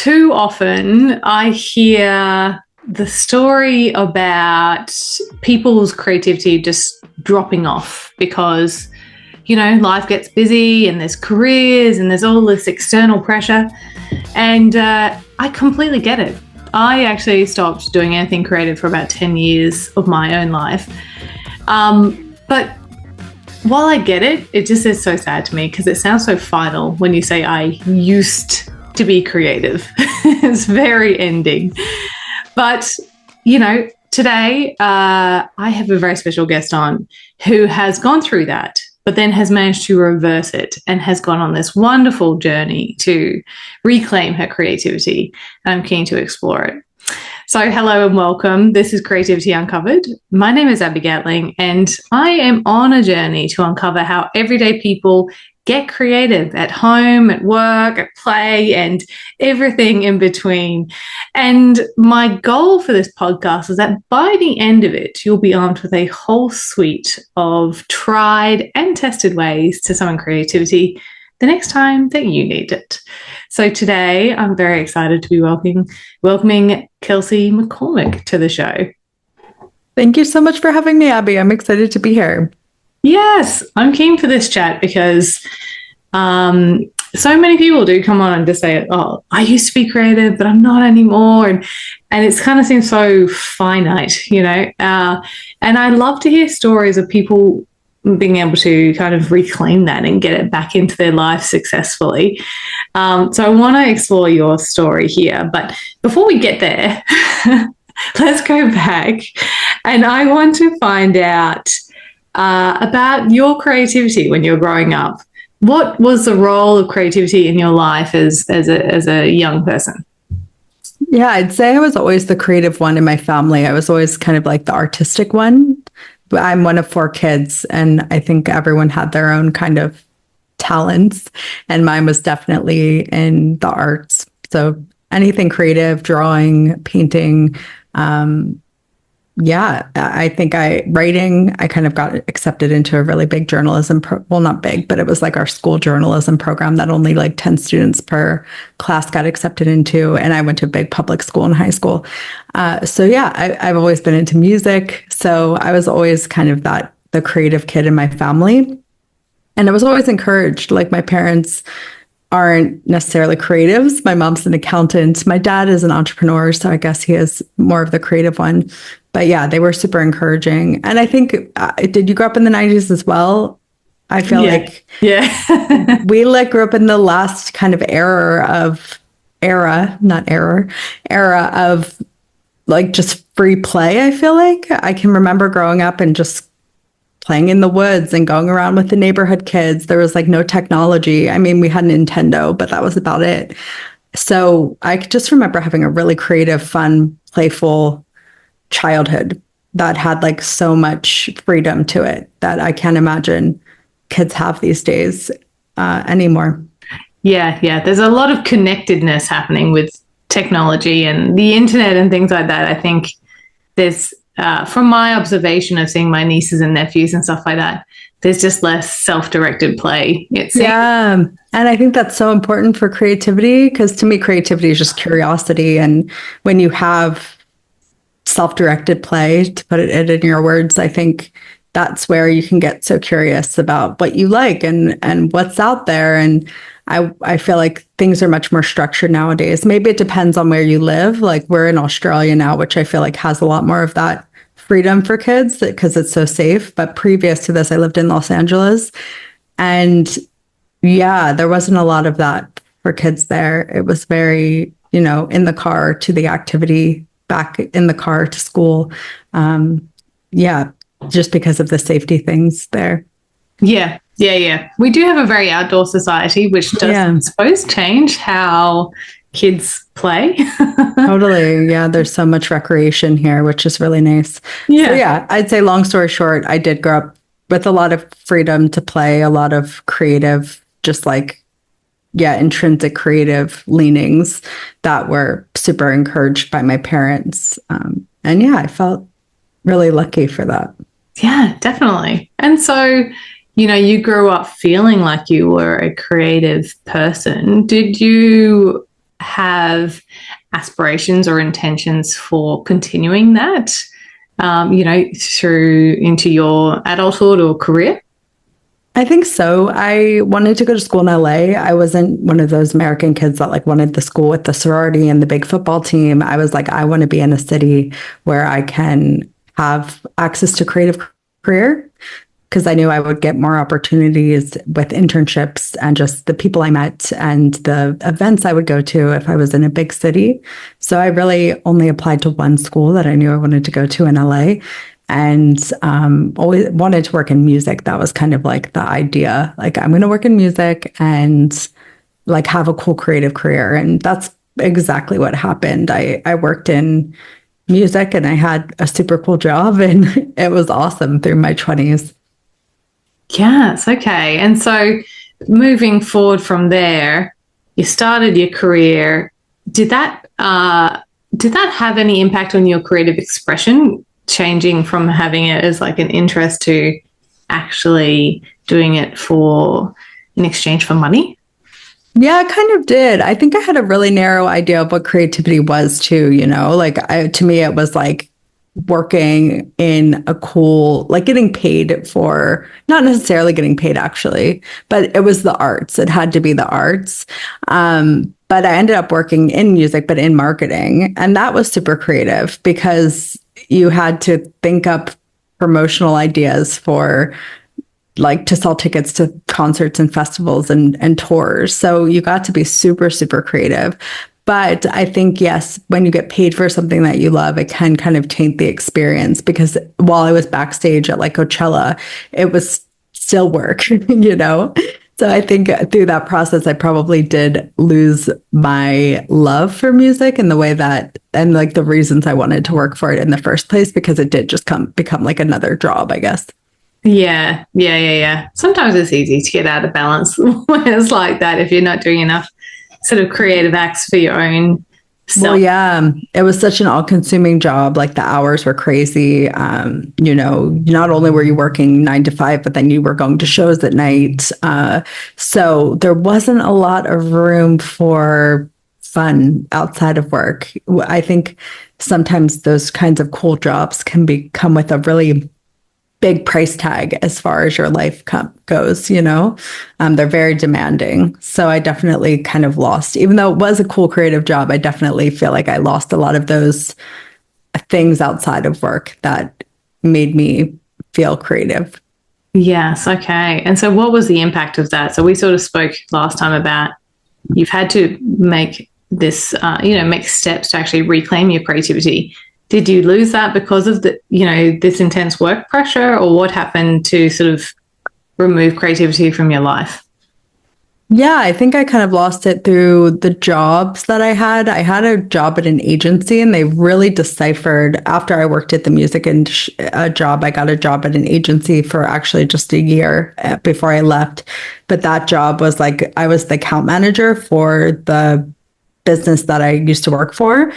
too often I hear the story about people's creativity just dropping off because, life gets busy and there's careers and there's all this external pressure. And I completely get it. I actually stopped doing anything creative for about 10 years of my own life. But while I get it, it just is so sad to me because it sounds so final when you say I used to be creative. It's very ending. But, today I have a very special guest on who has gone through that, but then has managed to reverse it and has gone on this wonderful journey to reclaim her creativity. And I'm keen to explore it. So hello and welcome. This is Creativity Uncovered. My name is Abby Gatling, and I am on a journey to uncover how everyday people get creative at home, at work, at play, and everything in between. And my goal for this podcast is that by the end of it, you'll be armed with a whole suite of tried and tested ways to summon creativity the next time that you need it. So today, I'm very excited to be welcoming Kelsey McCormick to the show. Thank you so much for having me, Abby. I'm excited to be here. Yes, I'm keen for this chat because so many people do come on and just say, oh, I used to be creative, but I'm not anymore. And it kind of seems so finite, and I love to hear stories of people being able to kind of reclaim that and get it back into their life successfully. So I want to explore your story here. But before we get there, let's go back. And I want to find out about your creativity when you were growing up. What was the role of creativity in your life as a young person? Yeah, I'd say I was always the creative one in my family. I was always kind of like the artistic one. I'm one of 4 kids, and I think everyone had their own kind of talents, and mine was definitely in the arts. So anything creative, drawing, painting, I think writing, I kind of got accepted into a really big journalism, not big, but it was like our school journalism program that only like 10 students per class got accepted into. And I went to a big public school in high school. I've always been into music. So I was always kind of the creative kid in my family. And I was always encouraged. Like, my parents aren't necessarily creatives. My mom's an accountant. My dad is an entrepreneur, so I guess he is more of the creative one. But yeah, they were super encouraging. And I think, did you grow up in the 90s as well? I feel like we grew up in the last kind of era of like just free play. I feel like I can remember growing up and just playing in the woods and going around with the neighborhood kids. There was like no technology. I mean, we had Nintendo, but that was about it. So I just remember having a really creative, fun, playful childhood that had like so much freedom to it that I can't imagine kids have these days anymore. Yeah. There's a lot of connectedness happening with technology and the internet and things like that. I think there's from my observation of seeing my nieces and nephews and stuff like that, there's just less self-directed play. Yeah. And I think that's so important for creativity, because to me, creativity is just curiosity. And when you have self-directed play, to put it in your words, I think that's where you can get so curious about what you like and what's out there. And I feel like things are much more structured nowadays. Maybe it depends on where you live. Like, we're in Australia now, which I feel like has a lot more of that freedom for kids because it's so safe. But previous to this, I lived in Los Angeles. And yeah, there wasn't a lot of that for kids there. It was very, in the car to the activity, back in the car to school. Just because of the safety things there. Yeah. We do have a very outdoor society, which does, I suppose, change how kids play. Totally. Yeah, there's so much recreation here, which is really nice. So, I'd say, long story short, I did grow up with a lot of freedom to play, a lot of creative, just like, intrinsic creative leanings that were super encouraged by my parents. I felt really lucky for that. Yeah, definitely. And so, you grew up feeling like you were a creative person. Did you have aspirations or intentions for continuing that, through into your adulthood or career? I think so. I wanted to go to school in LA. I wasn't one of those American kids that like wanted the school with the sorority and the big football team. I was like, I want to be in a city where I can have access to creative career, because I knew I would get more opportunities with internships and just the people I met and the events I would go to if I was in a big city. So I really only applied to one school that I knew I wanted to go to in LA, and always wanted to work in music. That was kind of like the idea. Like, I'm going to work in music and like have a cool creative career. And that's exactly what happened. I worked in music and I had a super cool job, and it was awesome through my 20s. Yes, okay. And so moving forward from there, you started your career. Did that have any impact on your creative expression, changing from having it as like an interest to actually doing it for in exchange for money? Yeah, I kind of did. I think I had a really narrow idea of what creativity was too, like to me, it was like working in a cool, like getting paid for, not necessarily getting paid actually, but it was the arts. It had to be the arts. But I ended up working in music, but in marketing. And that was super creative because you had to think up promotional ideas for like to sell tickets to concerts and festivals and tours. So you got to be super, super creative. But I think, yes, when you get paid for something that you love, it can kind of taint the experience, because while I was backstage at like Coachella, it was still work, you know? So I think through that process, I probably did lose my love for music in the way that, and like the reasons I wanted to work for it in the first place, because it did just become like another job, I guess. Yeah. Sometimes it's easy to get out of balance when it's like that if you're not doing enough sort of creative acts for your own Well, self. yeah, it was such an all-consuming job. Like the hours were crazy. Not only were you working 9 to 5, but then you were going to shows at night. So there wasn't a lot of room for fun outside of work. I think sometimes those kinds of cool jobs can come with a really big price tag as far as your life goes, they're very demanding. So I definitely kind of lost, even though it was a cool creative job, I definitely feel like I lost a lot of those things outside of work that made me feel creative. Yes, okay. And so what was the impact of that? So we sort of spoke last time about you've had to make this, make steps to actually reclaim your creativity. Did you lose that because of this intense work pressure, or what happened to sort of remove creativity from your life? Yeah, I think I kind of lost it through the jobs that I had. I had a job at an agency, and they really deciphered after I worked at the music and a job. I got a job at an agency for actually just a year before I left. But that job was like I was the account manager for the business that I used to work for.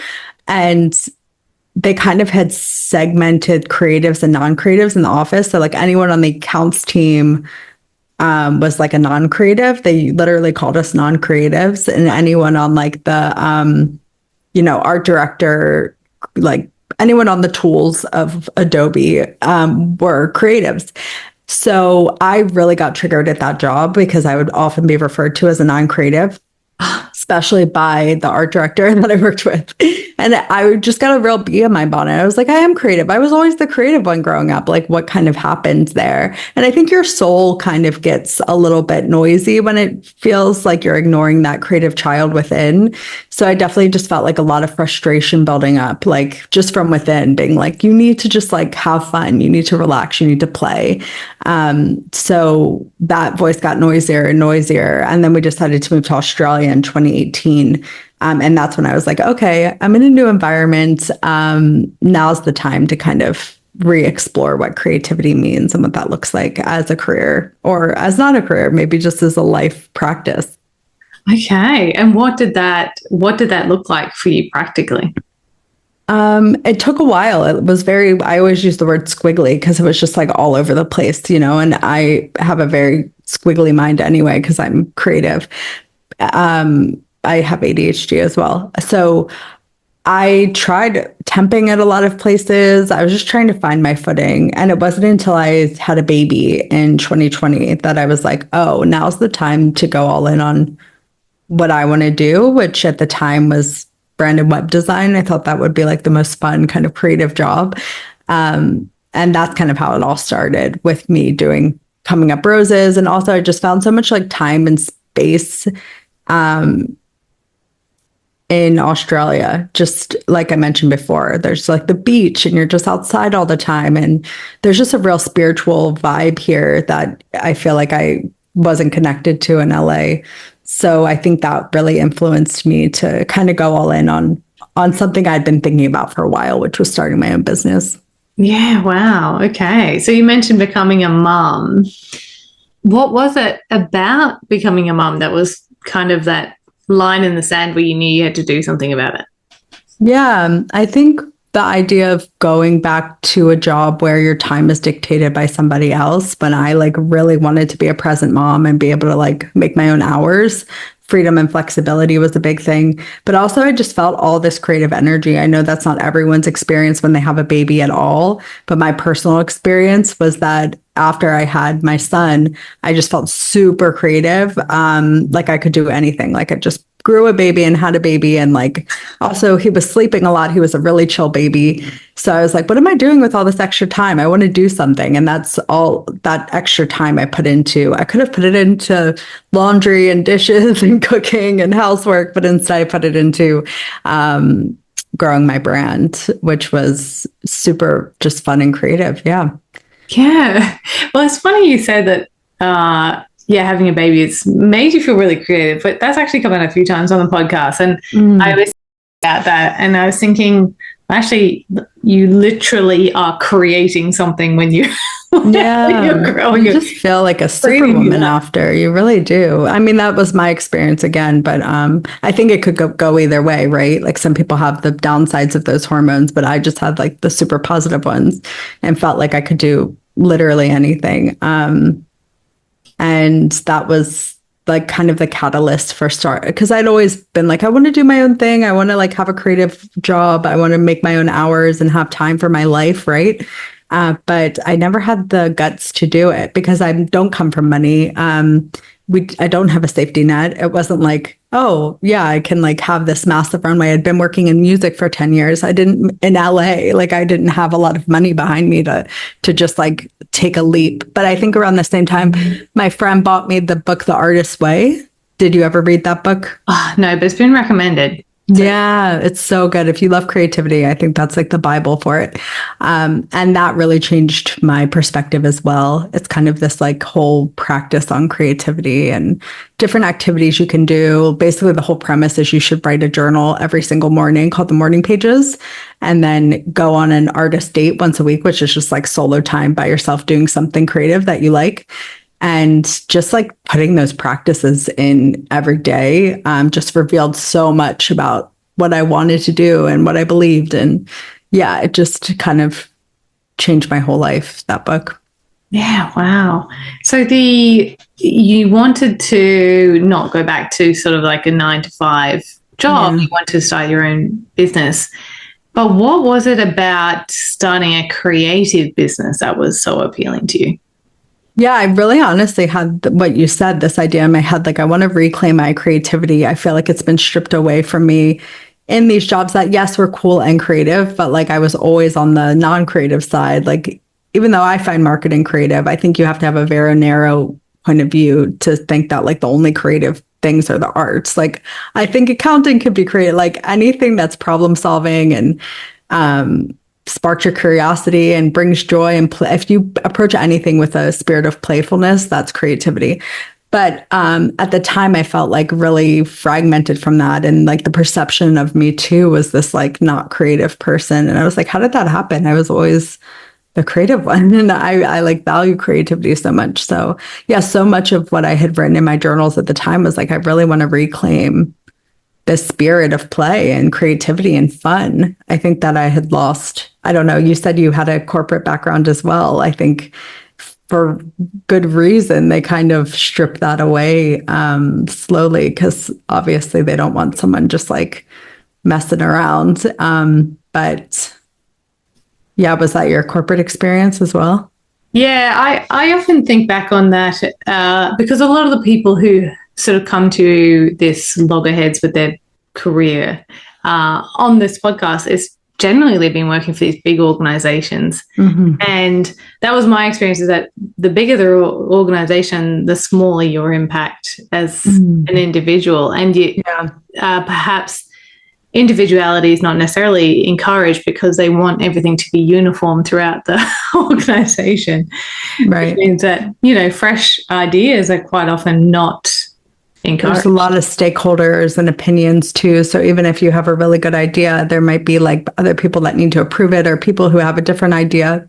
And they kind of had segmented creatives and non-creatives in the office. So like anyone on the accounts team was like a non-creative. They literally called us non-creatives, and anyone on like the art director, like anyone on the tools of Adobe were creatives. So I really got triggered at that job because I would often be referred to as a non-creative, especially by the art director that I worked with. And I just got a real bee in my bonnet. I was like, I am creative. I was always the creative one growing up. Like, what kind of happened there? And I think your soul kind of gets a little bit noisy when it feels like you're ignoring that creative child within. So I definitely just felt like a lot of frustration building up, like just from within, being like, you need to just like have fun. You need to relax. You need to play. So that voice got noisier and noisier. And then we decided to move to Australia in 2018. And that's when I was like, okay, I'm in a new environment. Now's the time to kind of re-explore what creativity means and what that looks like as a career, or as not a career, maybe just as a life practice. Okay. And what did that look like for you practically? It took a while. It was I always use the word squiggly because it was just like all over the place, and I have a very squiggly mind anyway because I'm creative. I have ADHD as well. So I tried temping at a lot of places. I was just trying to find my footing. And it wasn't until I had a baby in 2020 that I was like, oh, now's the time to go all in on what I want to do, which at the time was branded web design. I thought that would be like the most fun kind of creative job. And that's kind of how it all started with me doing Coming Up Roses. And also I just found so much like time and space in Australia. Just like I mentioned before, there's like the beach and you're just outside all the time. And there's just a real spiritual vibe here that I feel like I wasn't connected to in LA. So I think that really influenced me to kind of go all in on something I'd been thinking about for a while, which was starting my own business. Yeah, wow. Okay. So you mentioned becoming a mum. What was it about becoming a mum that was kind of that line in the sand where you knew you had to do something about it? Yeah, I think the idea of going back to a job where your time is dictated by somebody else, when I like really wanted to be a present mom and be able to like make my own hours, freedom and flexibility was a big thing. But also I just felt all this creative energy. I know that's not everyone's experience when they have a baby at all, but my personal experience was that after I had my son, I just felt super creative. Like I could do anything. Like I just grew a baby and had a baby. And like, also he was sleeping a lot. He was a really chill baby. So I was like, what am I doing with all this extra time? I want to do something. And that's all that extra time I put into. I could have put it into laundry and dishes and cooking and housework, but instead I put it into growing my brand, which was super just fun and creative. Yeah. Yeah. Well, it's funny you said that, having a baby, it's made you feel really creative, but that's actually come out a few times on the podcast. And I was about that. And I was thinking, actually, you literally are creating something when you, you're growing. You just feel like a superwoman after. You really do. I mean, that was my experience again, but I think it could go either way, right? Like some people have the downsides of those hormones, but I just had like the super positive ones and felt like I could do literally anything. And that was like kind of the catalyst for start, because I'd always been like, I want to do my own thing. I want to like have a creative job. I want to make my own hours and have time for my life. Right. But I never had the guts to do it because I don't come from money. I don't have a safety net. It wasn't like, oh yeah, I can like have this massive runway. I'd been working in music for 10 years. I didn't in LA, like I didn't have a lot of money behind me to just like take a leap. But I think around the same time, my friend bought me the book, The Artist's Way. Did you ever read that book? Oh, no, but it's been recommended. Yeah, it's so good. If you love creativity, I think that's like the Bible for it. And that really changed my perspective as well. It's kind of this like whole practice on creativity and different activities you can do. Basically, the whole premise is you should write a journal every single morning called the Morning Pages, and then go on an artist date once a week, which is just like solo time by yourself doing something creative that you like. And just like putting those practices in every day just revealed so much about what I wanted to do and what I believed. And yeah, it just kind of changed my whole life, that book. Yeah, wow. So you wanted to not go back to sort of like a 9 to 5 job. Yeah. You wanted to start your own business. But what was it about starting a creative business that was so appealing to you? Yeah, I really honestly had what you said, this idea in my head, like I want to reclaim my creativity. I feel like it's been stripped away from me in these jobs that, yes, were cool and creative, but like I was always on the non-creative side. Like, even though I find marketing creative, I think you have to have a very narrow point of view to think that like the only creative things are the arts. Like, I think accounting could be creative, like anything that's problem solving and, sparks your curiosity and brings joy and play. If you approach anything with a spirit of playfulness, that's creativity. But at the time, I felt like really fragmented from that. And like the perception of me too was this like not creative person. And I was like, how did that happen? I was always the creative one. And I like value creativity so much. So yeah, so much of what I had written in my journals at the time was like, I really want to reclaim the spirit of play and creativity and fun. I think that I had lost. I don't know. You said you had a corporate background as well. I think for good reason, they kind of strip that away slowly, because obviously they don't want someone just like messing around. But yeah, was that your corporate experience as well? Yeah, I often think back on that because a lot of the people who sort of come to this loggerheads with their career on this podcast is generally they've been working for these big organizations. Mm-hmm. And that was my experience, is that the bigger the organization, the smaller your impact as an individual. And perhaps individuality is not necessarily encouraged because they want everything to be uniform throughout the organization. Right. Which means that, fresh ideas are quite often not encouraged. There's a lot of stakeholders and opinions too. So even if you have a really good idea, there might be like other people that need to approve it, or people who have a different idea.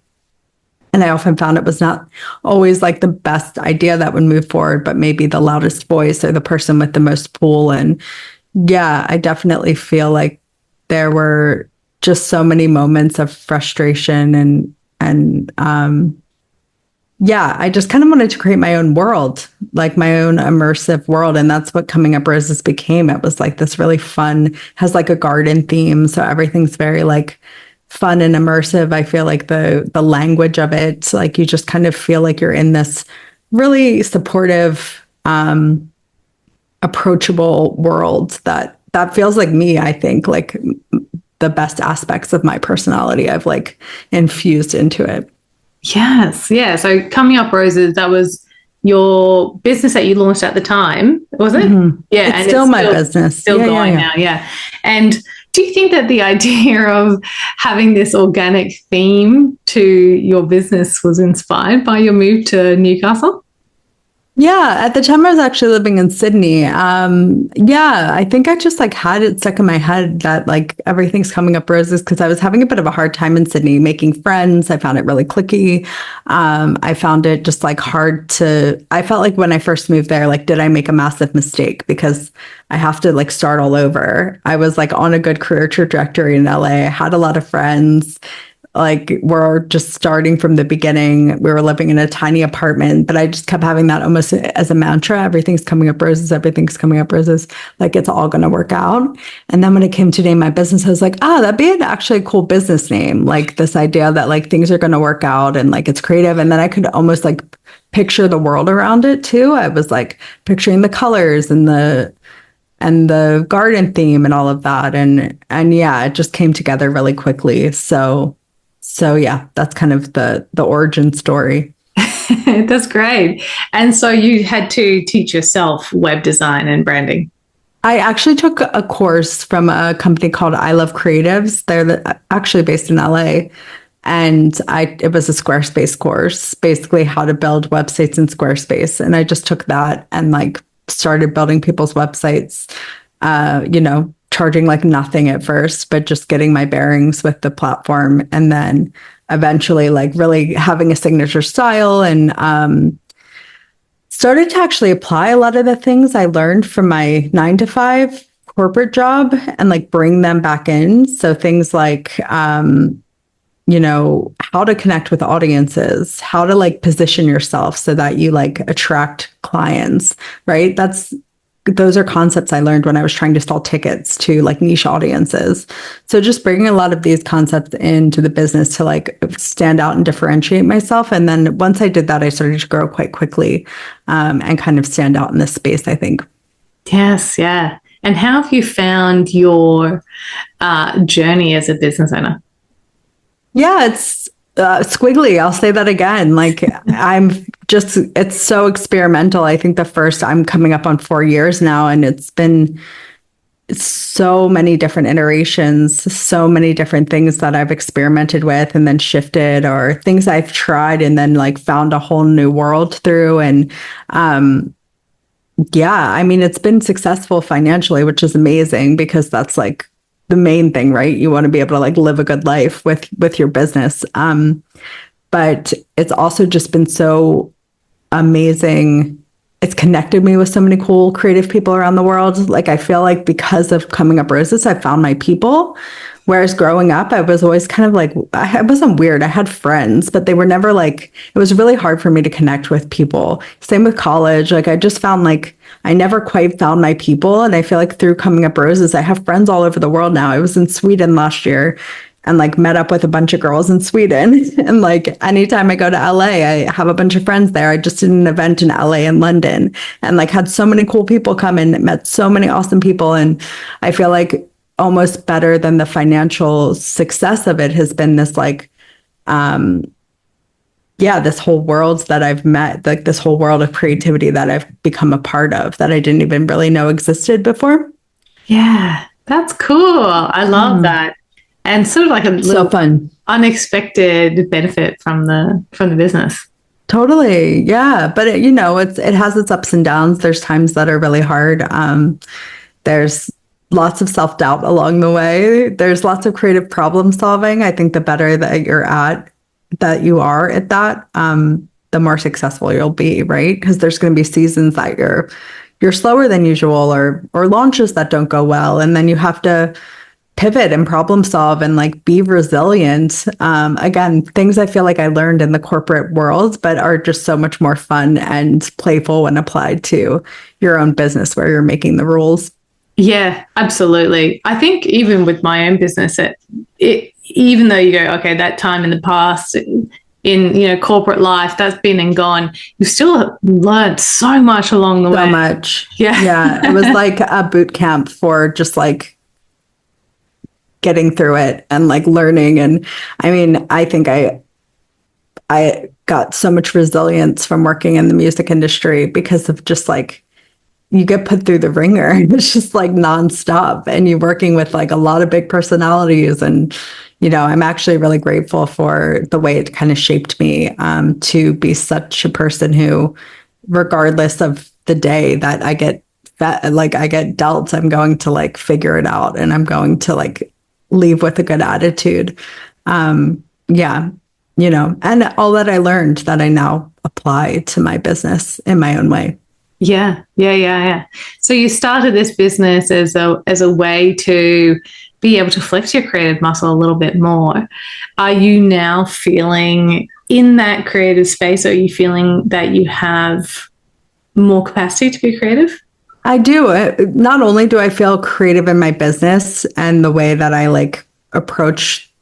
And I often found it was not always like the best idea that would move forward, but maybe the loudest voice or the person with the most pull. And yeah, I definitely feel like there were just so many moments of frustration and I just kind of wanted to create my own world, like my own immersive world. And that's what Coming Up Roses became. It was like this really fun, has like a garden theme. So everything's very like fun and immersive. I feel like the language of it, like you just kind of feel like you're in this really supportive, approachable world that feels like me. I think like the best aspects of my personality I've like infused into it. Yes. Yeah. So Coming Up Roses, that was your business that you launched at the time, was it? Mm-hmm. Yeah. It's still my business. Still going now. Yeah. And do you think that the idea of having this organic theme to your business was inspired by your move to Newcastle? Yeah, at the time I was actually living in Sydney. I think I just like had it stuck in my head that like everything's coming up roses, because I was having a bit of a hard time in Sydney making friends. I found it really cliquey. I found it just like I felt like when I first moved there, like, did I make a massive mistake? Because I have to like start all over. I was like on a good career trajectory in LA. I had a lot of friends. Like we're just starting from the beginning. We were living in a tiny apartment, but I just kept having that almost as a mantra. Everything's coming up roses. Everything's coming up roses. Like it's all going to work out. And then when it came to name my business, I was like, that'd be actually a cool business name. Like this idea that like things are going to work out and like it's creative. And then I could almost like picture the world around it too. I was like picturing the colors and the garden theme and all of that. And yeah, it just came together really quickly. So yeah, that's kind of the origin story. That's great. And so you had to teach yourself web design and branding. I actually took a course from a company called I Love Creatives. They're actually based in LA. And it was a Squarespace course, basically how to build websites in Squarespace. And I just took that and like started building people's websites, charging like nothing at first, but just getting my bearings with the platform. And then eventually like really having a signature style, and started to actually apply a lot of the things I learned from my 9-to-5 corporate job and like bring them back in. So things like, how to connect with audiences, how to like position yourself so that you like attract clients, right? Those are concepts I learned when I was trying to sell tickets to like niche audiences. So just bringing a lot of these concepts into the business to like stand out and differentiate myself. And then once I did that, I started to grow quite quickly and kind of stand out in this space, I think. Yes. Yeah. And how have you found your journey as a business owner? Yeah, it's squiggly. I'll say that again. Like it's so experimental. I think I'm coming up on 4 years now, and it's been so many different iterations, so many different things that I've experimented with and then shifted, or things I've tried and then like found a whole new world through. And it's been successful financially, which is amazing, because that's like the main thing, right? You want to be able to like live a good life with your business. But it's also just been so amazing it's connected me with so many cool creative people around the world. Like I feel like because of Coming Up Roses, I found my people. Whereas growing up, I was always kind of like, I wasn't weird. I had friends, but they were never like, it was really hard for me to connect with people. Same with college. Like I just found like, I never quite found my people. And I feel like through Coming Up Roses, I have friends all over the world now. I was in Sweden last year and like met up with a bunch of girls in Sweden. And like anytime I go to LA, I have a bunch of friends there. I just did an event in LA and London and like had so many cool people come and met so many awesome people. And I feel like almost better than the financial success of it has been this like, this whole world that I've met, like this whole world of creativity that I've become a part of that I didn't even really know existed before. Yeah, that's cool. I love that. And sort of like a little fun, unexpected benefit from the business. Totally. Yeah. But it has its ups and downs. There's times that are really hard. There's lots of self-doubt along the way. There's lots of creative problem solving. I think the better that you are at that, the more successful you'll be, right? Because there's going to be seasons that you're slower than usual or launches that don't go well. And then you have to pivot and problem solve and like be resilient. Again, things I feel like I learned in the corporate world, but are just so much more fun and playful when applied to your own business where you're making the rules. Yeah, absolutely. I think even with my own business, even though you go, okay, that time in the past in corporate life, that's been and gone, you've still learned so much along the way. So much. Yeah. Yeah. It was like a boot camp for just like getting through it and like learning. And I mean, I think I got so much resilience from working in the music industry because of just like, you get put through the ringer. It's just like nonstop. And you're working with like a lot of big personalities. And, I'm actually really grateful for the way it kind of shaped me to be such a person who, regardless of the day that I get dealt, I'm going to like figure it out and I'm going to like leave with a good attitude. And all that I learned that I now apply to my business in my own way. Yeah. So you started this business as a way to be able to flex your creative muscle a little bit more. Are you now feeling in that creative space, or are you feeling that you have more capacity to be creative? I do. Not only do I feel creative in my business and the way that I like approach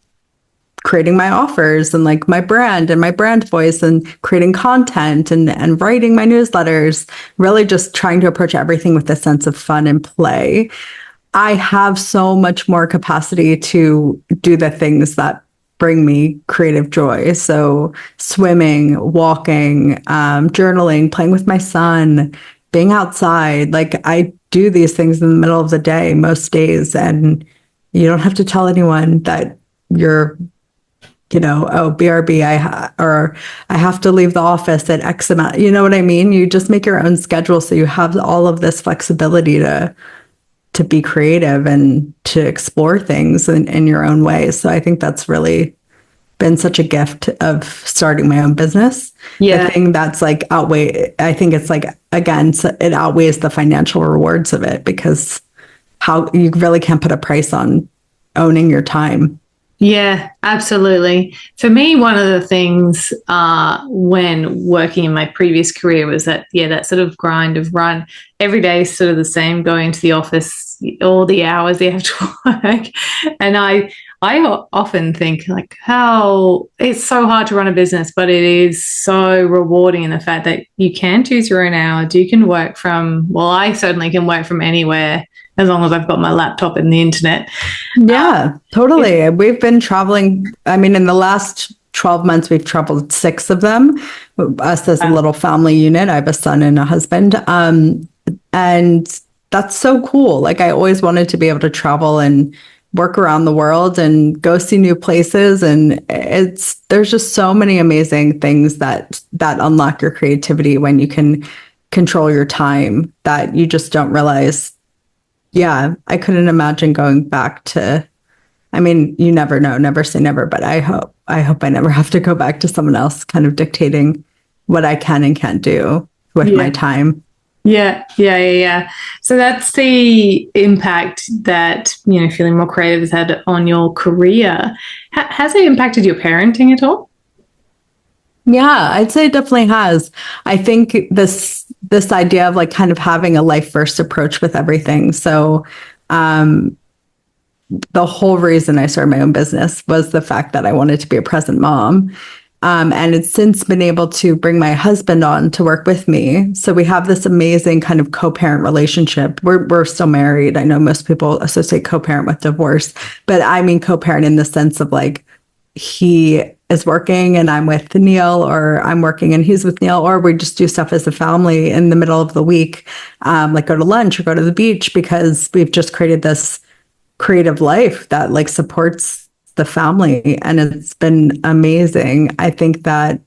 creating my offers and like my brand and my brand voice and creating content and writing my newsletters, really just trying to approach everything with a sense of fun and play. I have so much more capacity to do the things that bring me creative joy. So swimming, walking, journaling, playing with my son, being outside. Like I do these things in the middle of the day, most days. And you don't have to tell anyone that you're BRB, I have to leave the office at X amount. You know what I mean? You just make your own schedule. So you have all of this flexibility to be creative and to explore things in your own way. So I think that's really been such a gift of starting my own business. Yeah. The thing that's like I think it's like, again, it outweighs the financial rewards of it because how you really can't put a price on owning your time. Yeah, absolutely. For me, one of the things when working in my previous career was that sort of grind of run. Every day is sort of the same, going to the office, all the hours you have to work. And I often think like how it's so hard to run a business, but it is so rewarding in the fact that you can choose your own hours. You can work I certainly can work from anywhere as long as I've got my laptop and the internet. Yeah, totally. We've been traveling. I mean, in the last 12 months, we've traveled 6 of them. Us as a little family unit. I have a son and a husband. And that's so cool. Like I always wanted to be able to travel and work around the world and go see new places. And there's just so many amazing things that unlock your creativity when you can control your time that you just don't realize. Yeah, I couldn't imagine going back to, I mean, you never know, never say never, but I hope I never have to go back to someone else kind of dictating what I can and can't do with my time. Yeah. So that's the impact that, feeling more creative has had on your career. Has it impacted your parenting at all? Yeah, I'd say it definitely has. I think this idea of like kind of having a life first approach with everything. So um the whole reason I started my own business was the fact that I wanted to be a present mom. And it's since been able to bring my husband on to work with me. So we have this amazing kind of co-parent relationship. We're still married. I know most people associate co-parent with divorce, but I mean co-parent in the sense of like he is working and I'm with Neil, or I'm working and he's with Neil, or we just do stuff as a family in the middle of the week, like go to lunch or go to the beach, because we've just created this creative life that like supports the family, and it's been amazing. I think that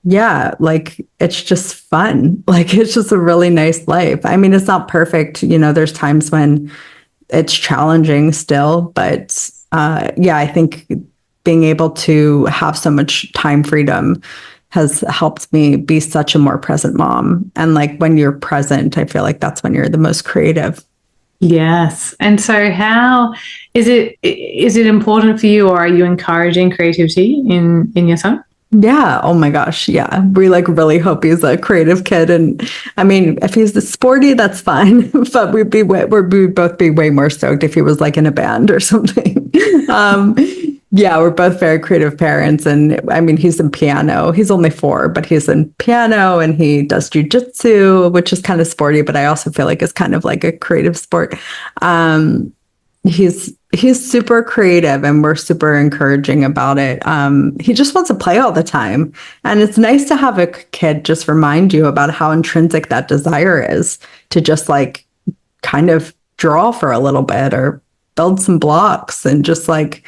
yeah, like it's just fun. Like it's just a really nice life. I mean, it's not perfect, there's times when it's challenging still, but yeah, I think being able to have so much time freedom has helped me be such a more present mom. And like when you're present, I feel like that's when you're the most creative. Yes. And so how is it important for you, or are you encouraging creativity in your son? Yeah. Oh my gosh. Yeah. We like really hope he's a creative kid. And I mean, if he's the sporty, that's fine. But we'd both be way more stoked if he was like in a band or something. um, yeah, we're both very creative parents. And I mean, he's in piano. He's only 4, but he's in piano and he does jujitsu, which is kind of sporty, but I also feel like it's kind of like a creative sport. Um, he's super creative and we're super encouraging about it. He just wants to play all the time. And it's nice to have a kid just remind you about how intrinsic that desire is, to just like kind of draw for a little bit or build some blocks and just like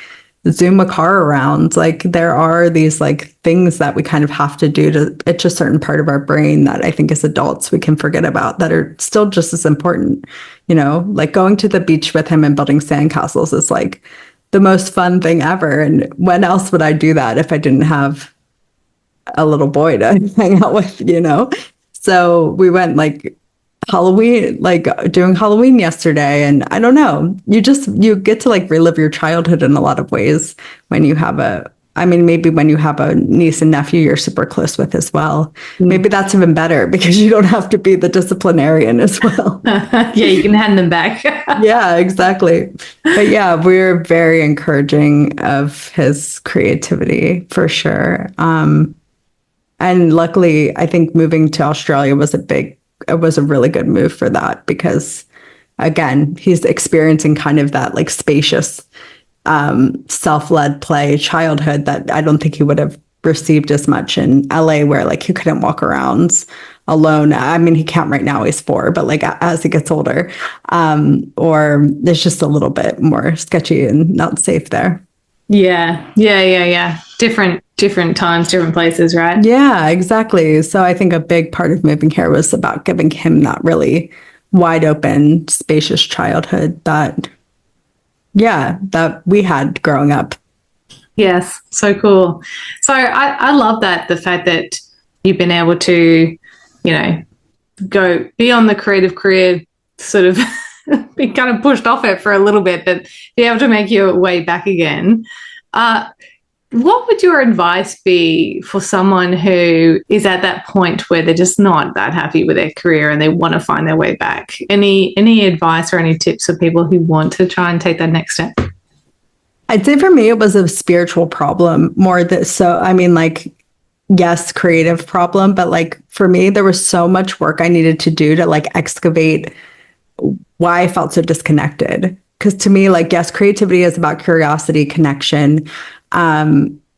zoom a car around. Like there are these like things that we kind of have to do to itch a certain part of our brain that I think as adults we can forget about, that are still just as important. Like going to the beach with him and building sandcastles is like the most fun thing ever. And when else would I do that if I didn't have a little boy to hang out with? So we went like Halloween, like doing Halloween yesterday. And I don't know, you get to like relive your childhood in a lot of ways when you have I mean, maybe when you have a niece and nephew you're super close with as well. Maybe that's even better because you don't have to be the disciplinarian as well. Yeah, you can hand them back. Yeah, exactly. But yeah, we're very encouraging of his creativity for sure. And luckily, I think moving to Australia it was a really good move for that, because again, he's experiencing kind of that like spacious, self-led play childhood that I don't think he would have received as much in LA, where like he couldn't walk around alone. I mean, he can't right now, he's 4, but like as he gets older, or there's just a little bit more sketchy and not safe there. Yeah. Different times, different places, right? Yeah, exactly. So I think a big part of moving here was about giving him that really wide open, spacious childhood that we had growing up. Yes, so cool. So I love that, the fact that you've been able to, go beyond the creative career, sort of be kind of pushed off it for a little bit, but be able to make your way back again. What would your advice be for someone who is at that point where they're just not that happy with their career and they want to find their way back? Any advice or any tips for people who want to try and take that next step? I'd say for me, it was a spiritual problem more that, so, I mean, like, yes, creative problem, but like for me, there was so much work I needed to do to like excavate why I felt so disconnected. Because to me, like, yes, creativity is about curiosity, connection,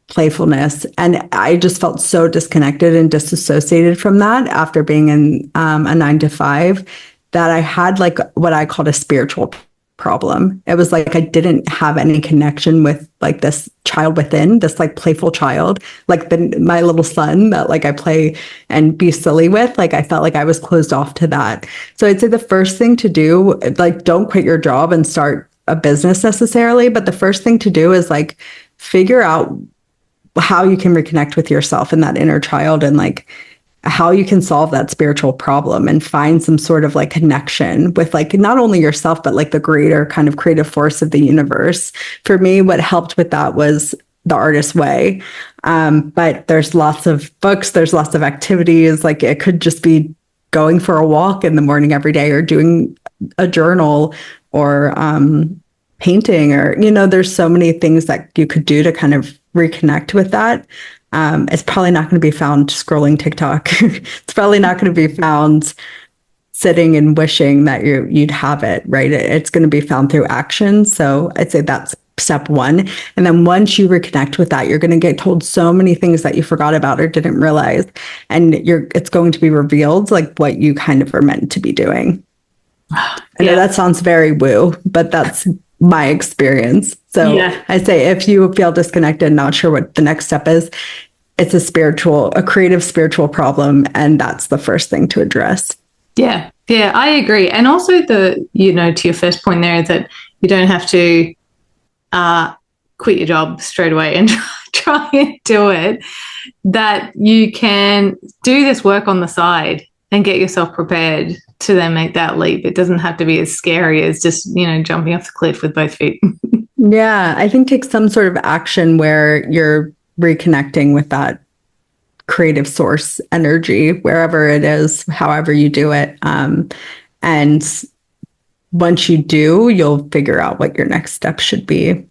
playfulness. And I just felt so disconnected and disassociated from that after being in a 9 to 5, that I had like what I called a spiritual problem. It was like I didn't have any connection with like this child within, this like playful child, like my little son that like I play and be silly with. Like I felt like I was closed off to that. So I'd say the first thing to do, like, don't quit your job and start a business necessarily, but the first thing to do is like figure out how you can reconnect with yourself and that inner child, and like how you can solve that spiritual problem and find some sort of like connection with like not only yourself, but like the greater kind of creative force of the universe. For me, what helped with that was the artist way. But there's lots of books, there's lots of activities. Like it could just be going for a walk in the morning every day or doing a journal or painting or, there's so many things that you could do to kind of reconnect with that. It's probably not going to be found scrolling TikTok. It's probably not going to be found sitting and wishing that you'd have it, right? It's going to be found through action. So I'd say that's step one. And then once you reconnect with that, you're going to get told so many things that you forgot about or didn't realize. And it's going to be revealed like what you kind of are meant to be doing. I know that sounds very woo, but that's my experience. So I say if you feel disconnected, not sure what the next step is, it's a creative spiritual problem. And that's the first thing to address. Yeah, I agree. And also to your first point there is that you don't have to quit your job straight away and try and do it, that you can do this work on the side and get yourself prepared to then make that leap. It doesn't have to be as scary as just, jumping off the cliff with both feet. Yeah, I think take some sort of action where you're reconnecting with that creative source energy, wherever it is, however you do it. And once you do, you'll figure out what your next step should be.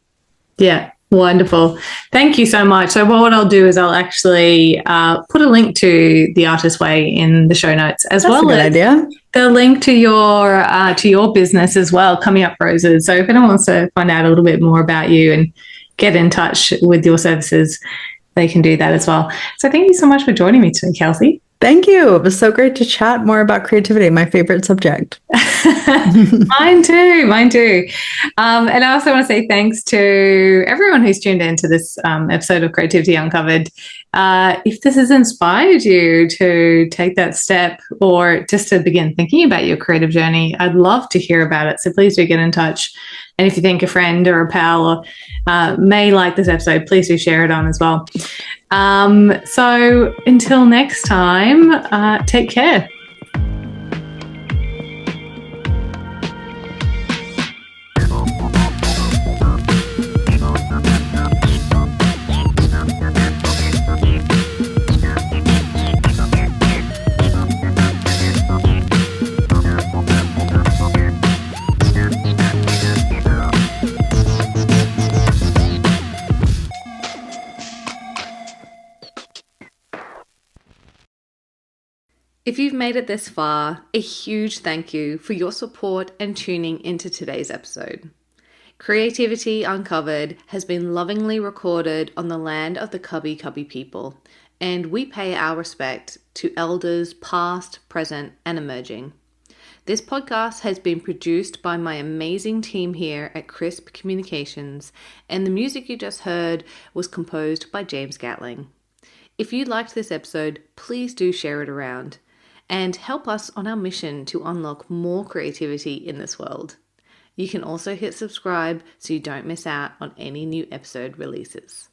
Yeah, wonderful. Thank you so much. So what I'll do is I'll actually put a link to The Artist Way in the show notes, as That's well a good as idea. The link to your business as well, Coming Up Roses. So if anyone wants to find out a little bit more about you and get in touch with your services, they can do that as well. So thank you so much for joining me today, Kelsey. Thank you. It was so great to chat more about creativity, my favorite subject. Mine too. And I also want to say thanks to everyone who's tuned into this episode of Creativity Uncovered. If this has inspired you to take that step or just to begin thinking about your creative journey, I'd love to hear about it. So please do get in touch. And if you think a friend or a pal may like this episode, please do share it on as well. So until next time, take care. If you've made it this far, a huge thank you for your support and tuning into today's episode. Creativity Uncovered has been lovingly recorded on the land of the Cubby Cubby people, and we pay our respect to elders past, present, and emerging. This podcast has been produced by my amazing team here at Crisp Communications, and the music you just heard was composed by James Gatling. If you liked this episode, please do share it around and help us on our mission to unlock more creativity in this world. You can also hit subscribe so you don't miss out on any new episode releases.